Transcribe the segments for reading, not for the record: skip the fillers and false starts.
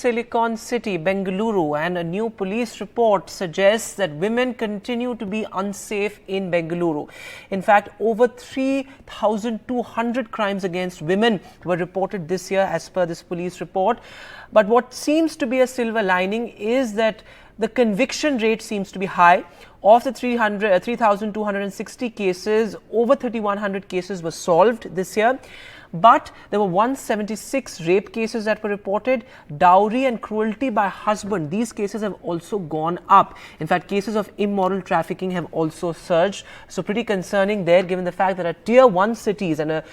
silicon city, Bengaluru, and a new police report suggests that women continue to be unsafe in Bengaluru. In fact, over 3,200 crimes against women were reported this year as per this police report. But what seems to be a silver lining is that the conviction rate seems to be high. Of the 3,260 cases, over 3,100 cases were solved this year. But there were 176 rape cases that were reported. Dowry and cruelty by husband, these cases have also gone up. In fact, cases of immoral trafficking have also surged. So pretty concerning there, given the fact that a tier 1 cities and a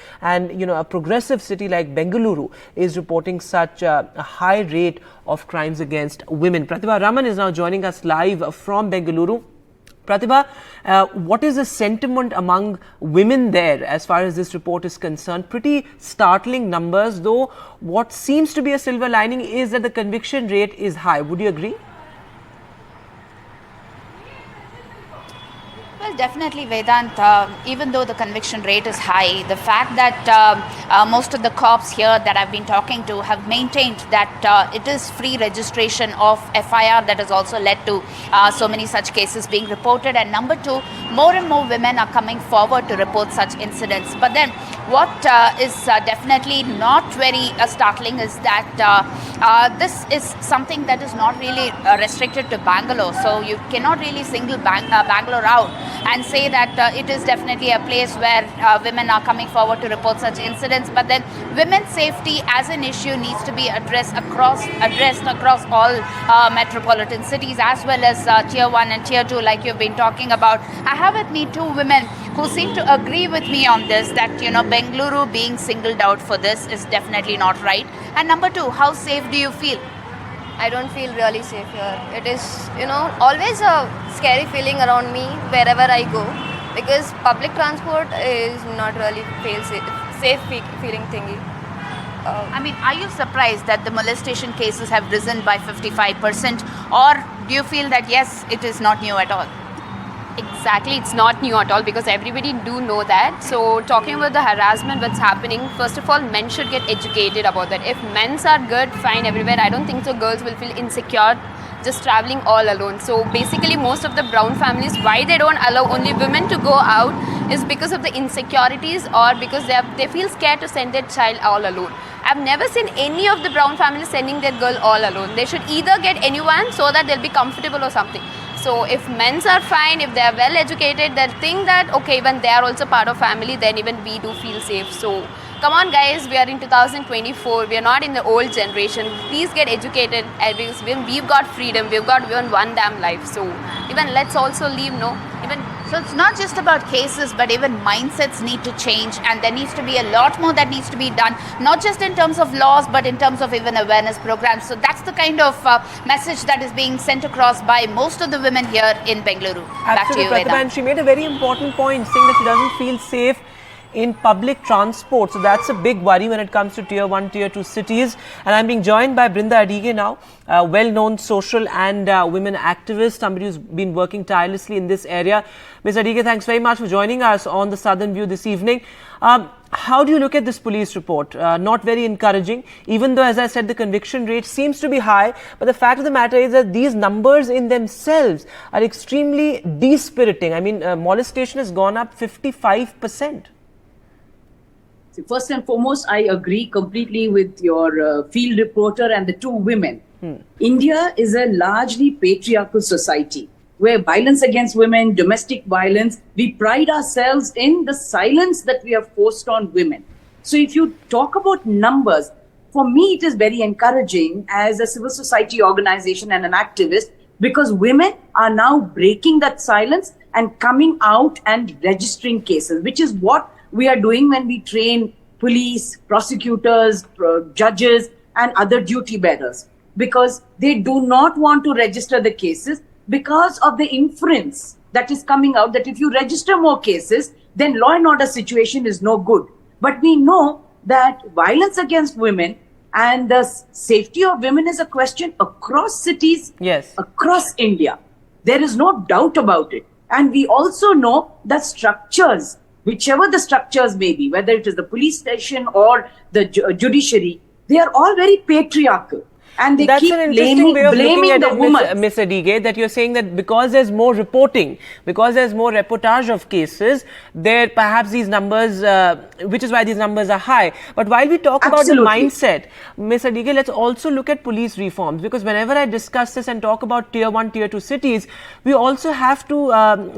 progressive city like Bengaluru is reporting such a high rate of crimes against women. Pratibha Raman is now joining us live from Bengaluru. Pratibha, what is the sentiment among women there as far as this report is concerned? Pretty startling numbers, though what seems to be a silver lining is that the conviction rate is high. Would you agree? Well, definitely, Vedant. Even though the conviction rate is high, the fact that most of the cops here that I've been talking to have maintained that it is free registration of FIR that has also led to so many such cases being reported. And number two, more and more women are coming forward to report such incidents. But then what is definitely not very startling is that this is something that is not really restricted to Bangalore. So you cannot really single Bangalore out and say that it is definitely a place where women are coming forward to report such incidents. But then women's safety as an issue needs to be addressed across all metropolitan cities, as well as tier 1 and tier 2, like you've been talking about. I have with me two women who seem to agree with me on this, that Bengaluru being singled out for this is definitely not right. And number two, how safe do you feel? I don't feel really safe here. It is, always a scary feeling around me wherever I go, because public transport is not really safe feeling thingy. Are you surprised that the molestation cases have risen by 55%, or do you feel that yes, it is not new at all? Exactly, it's not new at all, because everybody do know that. So talking about the harassment, what's happening, first of all, men should get educated about that. If men's are good, fine everywhere, I don't think so girls will feel insecure just traveling all alone. So basically most of the brown families, why they don't allow only women to go out is because of the insecurities, or because they feel scared to send their child all alone. I've never seen any of the brown families sending their girl all alone. They should either get anyone so that they'll be comfortable or something. So if men's are fine, if they are well educated, they'll think that okay, even they are also part of family, then even we do feel safe. So come on guys, we are in 2024, we are not in the old generation. Please get educated, because we've got freedom, we've got even one damn life. So even let's also leave, So it's not just about cases, but even mindsets need to change, and there needs to be a lot more that needs to be done, not just in terms of laws, but in terms of even awareness programs. So that's the kind of message that is being sent across by most of the women here in Bengaluru. Back to you, Vedant. And she made a very important point, saying that she doesn't feel safe in public transport. So that's a big worry when it comes to tier 1, tier 2 cities. And I'm being joined by Brinda Adige now, a well-known social and women activist, somebody who's been working tirelessly in this area. Ms. Adige, thanks very much for joining us on the Southern View this evening. How do you look at this police report? Not very encouraging, even though, as I said, the conviction rate seems to be high. But the fact of the matter is that these numbers in themselves are extremely dispiriting. Molestation has gone up 55%. First and foremost, I agree completely with your field reporter and the two women. India is a largely patriarchal society where violence against women, domestic violence, we pride ourselves in the silence that we have forced on women. So if you talk about numbers, for me, it is very encouraging as a civil society organization and an activist, because women are now breaking that silence and coming out and registering cases, which is what we are doing when we train police, prosecutors, judges, and other duty bearers, because they do not want to register the cases because of the inference that is coming out that if you register more cases, then law and order situation is no good. But we know that violence against women and the safety of women is a question across cities, across India. There is no doubt about it. And we also know that structures, whichever the structures may be, whether it is the police station or the judiciary, they are all very patriarchal. And they That's keep an interesting way of looking blaming at the it, woman. Ms. Adige, that you're saying that because there's more reporting, because there's more reportage of cases, there perhaps these numbers, which is why these numbers are high. But while we talk about the Absolutely. mindset, Ms. Adige, let's also look at police reforms, because whenever I discuss this and talk about tier 1, tier 2 cities, we also have to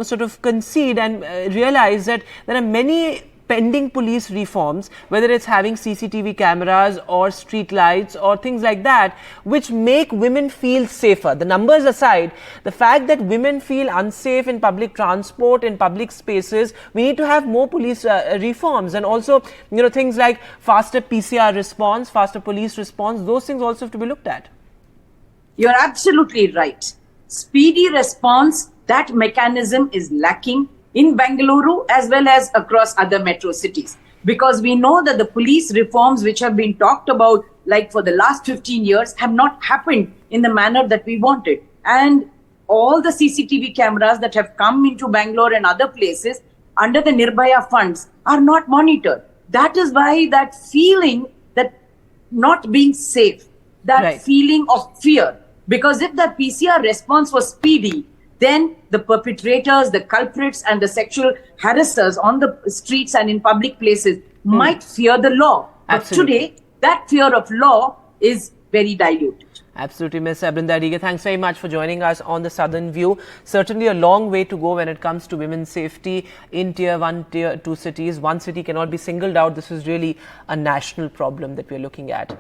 sort of concede and realize that there are many pending police reforms, whether it's having CCTV cameras or street lights or things like that, which make women feel safer. The numbers aside, the fact that women feel unsafe in public transport, in public spaces, we need to have more police reforms, and also, you know, things like faster PCR response, faster police response, those things also have to be looked at. You're absolutely right. Speedy response, that mechanism is lacking in Bengaluru as well as across other metro cities. Because we know that the police reforms which have been talked about, like for the last 15 years, have not happened in the manner that we wanted. And all the CCTV cameras that have come into Bangalore and other places under the Nirbhaya funds are not monitored. That is why that feeling that not being safe, that Right. feeling of fear. Because if the PCR response was speedy, then the perpetrators, the culprits, and the sexual harassers on the streets and in public places might fear the law. But Absolutely. today, that fear of law is very diluted. Absolutely, Ms. Brinda Adige. Thanks very much for joining us on the Southern View. Certainly a long way to go when it comes to women's safety in tier 1, tier 2 cities. One city cannot be singled out. This is really a national problem that we're looking at.